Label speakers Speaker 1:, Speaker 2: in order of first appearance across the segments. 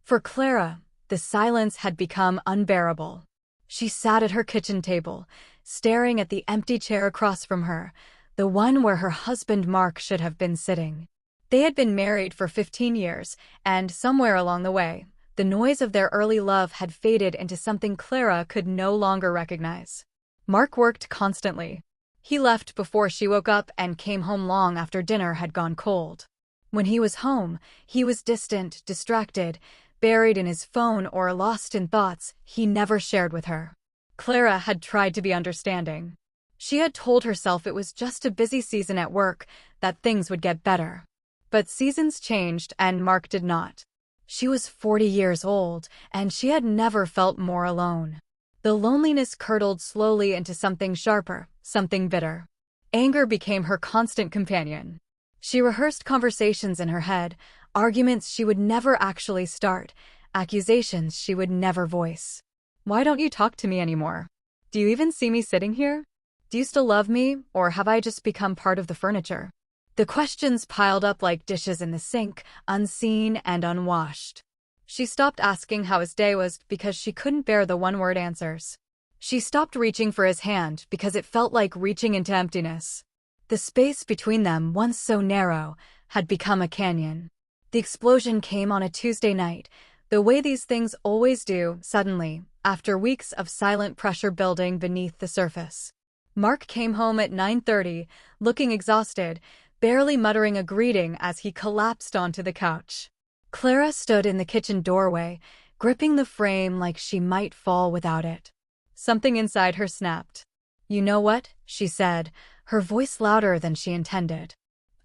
Speaker 1: For Clara, the silence had become unbearable. She sat at her kitchen table, staring at the empty chair across from her, the one where her husband Mark should have been sitting. They had been married for 15 years, and somewhere along the way, the noise of their early love had faded into something Clara could no longer recognize. Mark worked constantly. He left before she woke up and came home long after dinner had gone cold. When he was home, he was distant, distracted, buried in his phone or lost in thoughts he never shared with her. Clara had tried to be understanding. She had told herself it was just a busy season at work, that things would get better. But seasons changed and Mark did not. She was 40 years old, and she had never felt more alone. The loneliness curdled slowly into something sharper, something bitter. Anger became her constant companion. She rehearsed conversations in her head, arguments she would never actually start, accusations she would never voice. Why don't you talk to me anymore? Do you even see me sitting here? Do you still love me, or have I just become part of the furniture? The questions piled up like dishes in the sink, unseen and unwashed. She stopped asking how his day was because she couldn't bear the one-word answers. She stopped reaching for his hand because it felt like reaching into emptiness. The space between them, once so narrow, had become a canyon. The explosion came on a Tuesday night, the way these things always do, suddenly, after weeks of silent pressure building beneath the surface. Mark came home at 9:30, looking exhausted, barely muttering a greeting as he collapsed onto the couch. Clara stood in the kitchen doorway, gripping the frame like she might fall without it. Something inside her snapped. "You know what?" she said, her voice louder than she intended.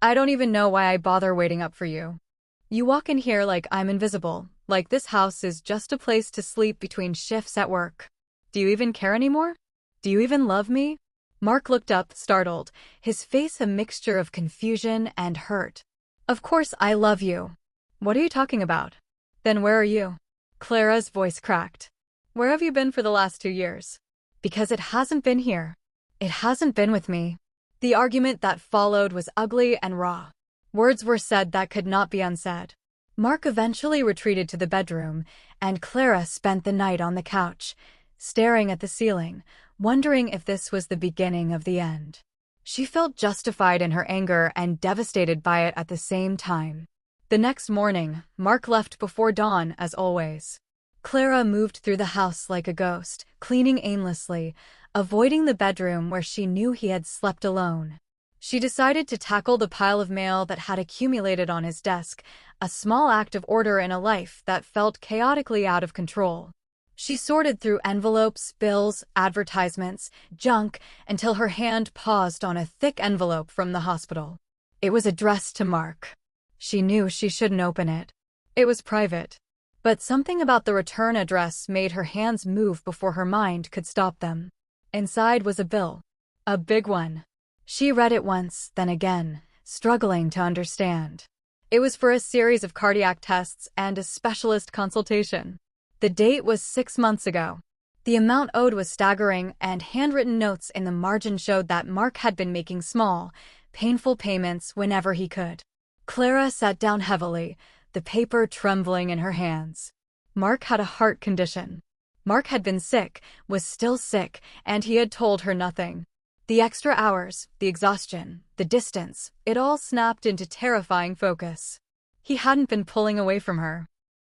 Speaker 1: "I don't even know why I bother waiting up for you. You walk in here like I'm invisible, like this house is just a place to sleep between shifts at work. Do you even care anymore? Do you even love me?" Mark looked up, startled, his face a mixture of confusion and hurt. "Of course I love you. What are you talking about? Then where are you?" Clara's voice cracked. "Where have you been for the last 2 years? Because it hasn't been here. It hasn't been with me." The argument that followed was ugly and raw. Words were said that could not be unsaid. Mark eventually retreated to the bedroom, and Clara spent the night on the couch, staring at the ceiling, wondering if this was the beginning of the end. She felt justified in her anger and devastated by it at the same time. The next morning, Mark left before dawn, as always. Clara moved through the house like a ghost, cleaning aimlessly, avoiding the bedroom where she knew he had slept alone. She decided to tackle the pile of mail that had accumulated on his desk, a small act of order in a life that felt chaotically out of control. She sorted through envelopes, bills, advertisements, junk, until her hand paused on a thick envelope from the hospital. It was addressed to Mark. She knew she shouldn't open it. It was private. But something about the return address made her hands move before her mind could stop them. Inside was a bill. A big one. She read it once, then again, struggling to understand. It was for a series of cardiac tests and a specialist consultation. The date was 6 months ago. The amount owed was staggering, and handwritten notes in the margin showed that Mark had been making small, painful payments whenever he could. Clara sat down heavily, the paper trembling in her hands. Mark had a heart condition. Mark had been sick, was still sick, and he had told her nothing. The extra hours, the exhaustion, the distance, it all snapped into terrifying focus. He hadn't been pulling away from her.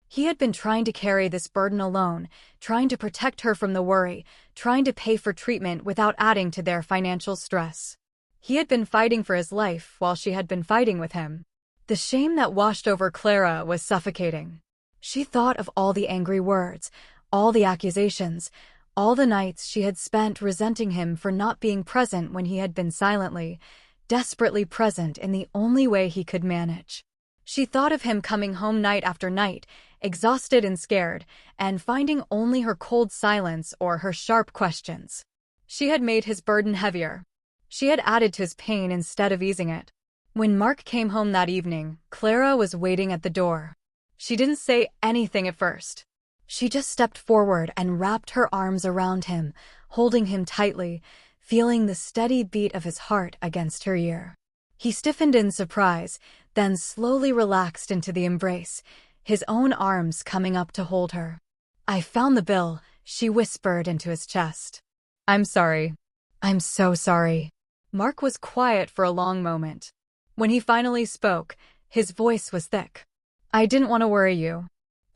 Speaker 1: He had been trying to carry this burden alone, trying to protect her from the worry, trying to pay for treatment without adding to their financial stress. He had been fighting for his life while she had been fighting with him. The shame that washed over Clara was suffocating. She thought of all the angry words, all the accusations, all the nights she had spent resenting him for not being present when he had been silently, desperately present in the only way he could manage. She thought of him coming home night after night, exhausted and scared, and finding only her cold silence or her sharp questions. She had made his burden heavier. She had added to his pain instead of easing it. When Mark came home that evening, Clara was waiting at the door. She didn't say anything at first. She just stepped forward and wrapped her arms around him, holding him tightly, feeling the steady beat of his heart against her ear. He stiffened in surprise, then slowly relaxed into the embrace, his own arms coming up to hold her. "I found the bill," she whispered into his chest. "I'm sorry. I'm so sorry." Mark was quiet for a long moment. When he finally spoke, his voice was thick. "I didn't want to worry you.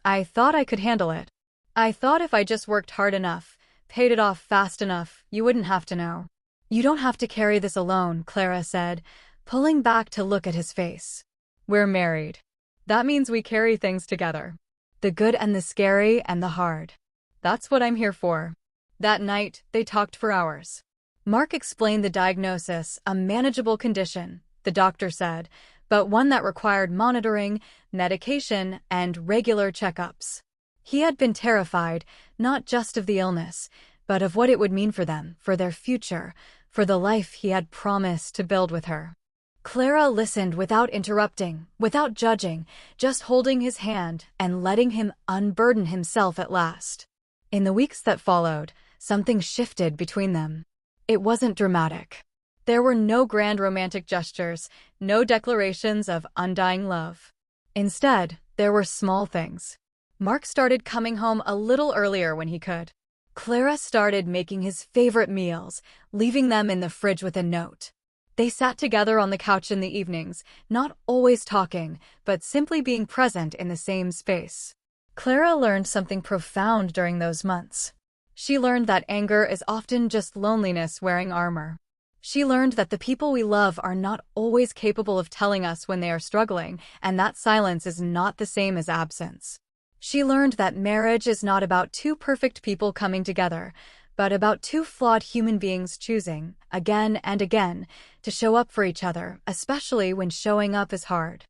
Speaker 1: I thought I could handle it. I thought if I just worked hard enough, paid it off fast enough, you wouldn't have to know." "You don't have to carry this alone," Clara said, pulling back to look at his face. "We're married. That means we carry things together. The good and the scary and the hard. That's what I'm here for." That night, they talked for hours. Mark explained the diagnosis, a manageable condition, the doctor said, but one that required monitoring, medication, and regular checkups. He had been terrified, not just of the illness, but of what it would mean for them, for their future, for the life he had promised to build with her. Clara listened without interrupting, without judging, just holding his hand and letting him unburden himself at last. In the weeks that followed, something shifted between them. It wasn't dramatic. There were no grand romantic gestures, no declarations of undying love. Instead, there were small things. Mark started coming home a little earlier when he could. Clara started making his favorite meals, leaving them in the fridge with a note. They sat together on the couch in the evenings, not always talking, but simply being present in the same space. Clara learned something profound during those months. She learned that anger is often just loneliness wearing armor. She learned that the people we love are not always capable of telling us when they are struggling, and that silence is not the same as absence. She learned that marriage is not about two perfect people coming together, but about two flawed human beings choosing, again and again, to show up for each other, especially when showing up is hard.